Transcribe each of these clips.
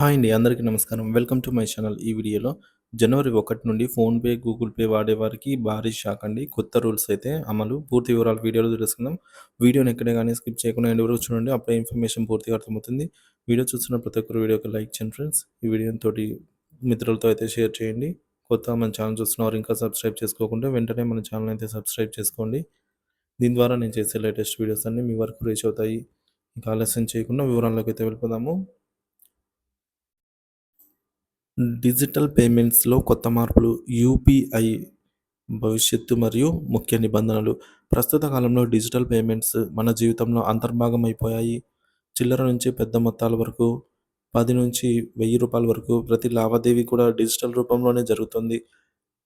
Hi అండి. అందరికీ నమస్కారం. Welcome to my channel. ఈ వీడియోలో జనవరి 1 నుండి ఫోన్‌పే, గూగుల్ పే వాడేవారికి భారీ షాక్ అండి. కొత్త రూల్స్ అయితే అమలు. పూర్తి వివరాలు వీడియోలో తెలుసుకుందాం. వీడియోని ఎక్కడ గాని స్కిప్ చేయకుండా ఎండ్ వరకు చూడండి. అప్పుడే ఇన్ఫర్మేషన్ పూర్తిగా అర్థమవుతుంది. వీడియో చూస్తున్న ప్రతి ఒక్కరు వీడియోకి లైక్ చేయండి ఫ్రెండ్స్. ఈ వీడియోని తోటి మిత్రులతో అయితే షేర్ చేయండి. కొత్తగా మన ఛానల్ చూస్తున్నవారు ఇంకా సబ్స్క్రైబ్ చేసుకోకుంటే వెంటనే మన ఛానల్ అయితే సబ్స్క్రైబ్ చేసుకోండి. దీని ద్వారా నేను చేసే లేటెస్ట్ వీడియోస్ అన్నీ మీ వరకు రీచ్ అవుతాయి. ఇంకా ఆలస్యం చేయకుండా వివరాల్లోకి అయితే వెళ్ళిపోదాము. డిజిటల్ పేమెంట్స్‌లో కొత్త మార్పులు, యూపీఐ భవిష్యత్తు మరియు ముఖ్య నిబంధనలు. ప్రస్తుత కాలంలో డిజిటల్ పేమెంట్స్ మన జీవితంలో అంతర్భాగం అయిపోయాయి. చిల్లర నుంచి పెద్ద మొత్తాల వరకు, 10 నుంచి 1000 రూపాయల వరకు ప్రతి లావాదేవీ కూడా డిజిటల్ రూపంలోనే జరుగుతుంది.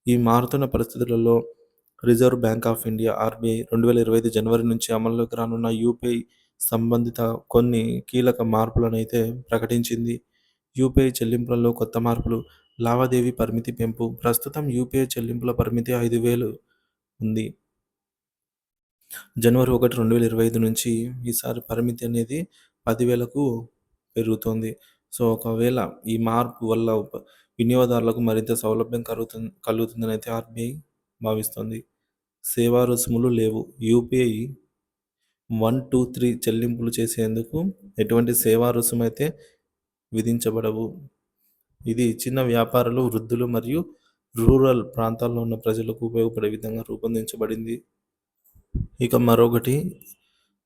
ఈ మారుతున్న పరిస్థితులలో reserve bank of India RBI 2025 జనవరి నుంచి అమల్లోకి రానున్న యూపీఐ సంబంధిత కొన్ని కీలక మార్పులనైతే ప్రకటించింది. యూపీఐ చెల్లింపులలో కొత్త మార్పులు, లావాదేవీ పరిమితి పెంపు. ప్రస్తుతం యూపీఐ చెల్లింపుల పరిమితి 5,000 ఉంది. జనవరి 1, 2025 నుంచి ఈసారి పరిమితి అనేది 10,000కు పెరుగుతోంది. సో, ఒకవేళ ఈ మార్పు వల్ల వినియోగదారులకు మరింత సౌలభ్యం కలుగుతుందని అయితే ఆర్‌బీఐ భావిస్తోంది. సేవా రుసుములు లేవు. యూపీఐ 1, 2, 3 చెల్లింపులు చేసేందుకు ఎటువంటి సేవా రుసుమైతే విధించబడవు. ఇది చిన్న వ్యాపారులు, వృద్ధులు మరియు రూరల్ ప్రాంతాల్లో ఉన్న ప్రజలకు ఉపయోగపడే విధంగా రూపొందించబడింది. ఇక మరొకటి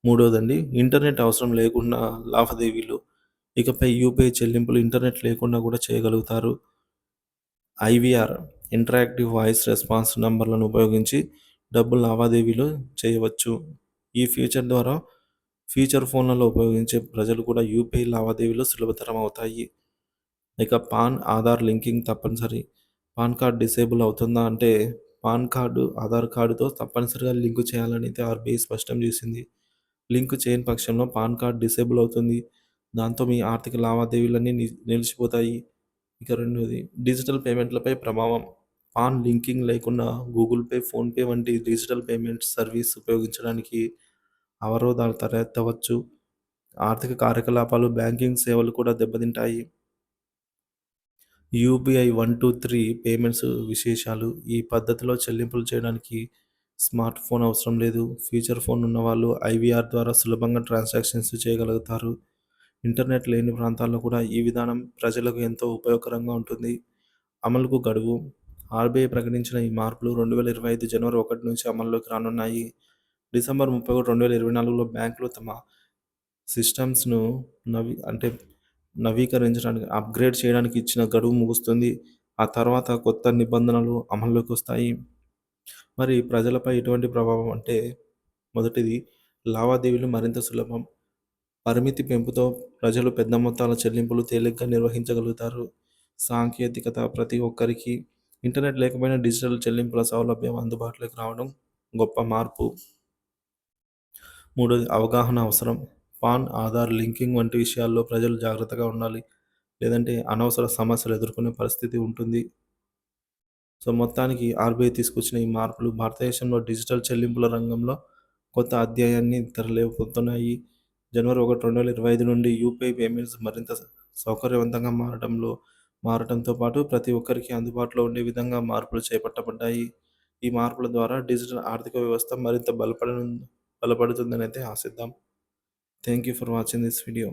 మూడోదండి, ఇంటర్నెట్ అవసరం లేకుండా లావాదేవీలు. ఇకపై యూపీఐ చెల్లింపులు ఇంటర్నెట్ లేకుండా కూడా చేయగలుగుతారు. ఐవీఆర్ ఇంటరాక్టివ్ వాయిస్ రెస్పాన్స్ నంబర్లను ఉపయోగించి డబ్బు లావాదేవీలు చేయవచ్చు. ఈ ఫీచర్ ఫోన్లలో ఉపయోగించే ప్రజలు కూడా యూపీఐ లావాదేవీలు సులభతరం అవుతాయి. ఇక పాన్, ఆధార్ లింకింగ్ తప్పనిసరి. పాన్ కార్డ్ డిసేబుల్ అవుతుందా అంటే పాన్ కార్డు ఆధార్ కార్డుతో తప్పనిసరిగా లింకు చేయాలని అయితే ఆర్‌బీఐ స్పష్టం చేసింది. లింకు చేయని పక్షంలో పాన్ కార్డ్ డిసేబుల్ అవుతుంది. దాంతో మీ ఆర్థిక లావాదేవీలన్నీ నిలిచిపోతాయి. ఇక రెండోది డిజిటల్ పేమెంట్లపై ప్రభావం. పాన్ లింకింగ్ లేకుండా గూగుల్ పే, ఫోన్‌పే వంటి డిజిటల్ పేమెంట్ సర్వీస్ ఉపయోగించడానికి అవరోధాలు తలెత్తవచ్చు. ఆర్థిక కార్యకలాపాలు, బ్యాంకింగ్ సేవలు కూడా దెబ్బతింటాయి. యూపీఐ 1, 2, 3 పేమెంట్స్ విశేషాలు. ఈ పద్ధతిలో చెల్లింపులు చేయడానికి స్మార్ట్ ఫోన్ అవసరం లేదు. ఫీచర్ ఫోన్ ఉన్నవాళ్ళు ఐవీఆర్ ద్వారా సులభంగా ట్రాన్సాక్షన్స్ చేయగలుగుతారు. ఇంటర్నెట్ లేని ప్రాంతాల్లో కూడా ఈ విధానం ప్రజలకు ఎంతో ఉపయోగకరంగా ఉంటుంది. అమలుకు గడువు. ఆర్‌బీఐ ప్రకటించిన ఈ మార్పులు 2025 జనవరి 1 నుంచి అమల్లోకి రానున్నాయి. డిసెంబర్ 31, 2024లో బ్యాంకులు తమ సిస్టమ్స్‌ను నవీకరించడానికి, అప్‌గ్రేడ్ చేయడానికి ఇచ్చిన గడువు ముగుస్తుంది. ఆ తర్వాత కొత్త నిబంధనలు అమల్లోకి వస్తాయి. మరి ప్రజలపై ఎటువంటి ప్రభావం అంటే మొదటిది, లావాదేవీలు మరింత సులభం. పరిమితి పెంపుతో ప్రజలు పెద్ద మొత్తాల చెల్లింపులు తేలికగా నిర్వహించగలుగుతారు. సాంకేతికత ప్రతి ఒక్కరికి ఇంటర్నెట్ లేకపోయినా డిజిటల్ చెల్లింపుల సౌలభ్యం అందుబాటులోకి రావడం గొప్ప మార్పు. మూడోది, అవగాహన అవసరం. పాన్, ఆధార్ లింకింగ్ వంటి విషయాల్లో ప్రజలు జాగ్రత్తగా ఉండాలి. లేదంటే అనవసర సమస్యలు ఎదుర్కొనే పరిస్థితి ఉంటుంది. సో, మొత్తానికి ఆర్‌బీఐ తీసుకొచ్చిన ఈ మార్పులు భారతదేశంలో డిజిటల్ చెల్లింపుల రంగంలో కొత్త అధ్యాయాన్ని తెరలేపుతున్నాయి. జనవరి 1, 2025 నుండి యూపీఐ పేమెంట్స్ మరింత సౌకర్యవంతంగా మారటంతో పాటు ప్రతి ఒక్కరికి అందుబాటులో ఉండే విధంగా మార్పులు చేపట్టబడ్డాయి. ఈ మార్పుల ద్వారా డిజిటల్ ఆర్థిక వ్యవస్థ మరింత బలపడుతుందనైతే ఆశిద్దాం. Thank you for watching this video.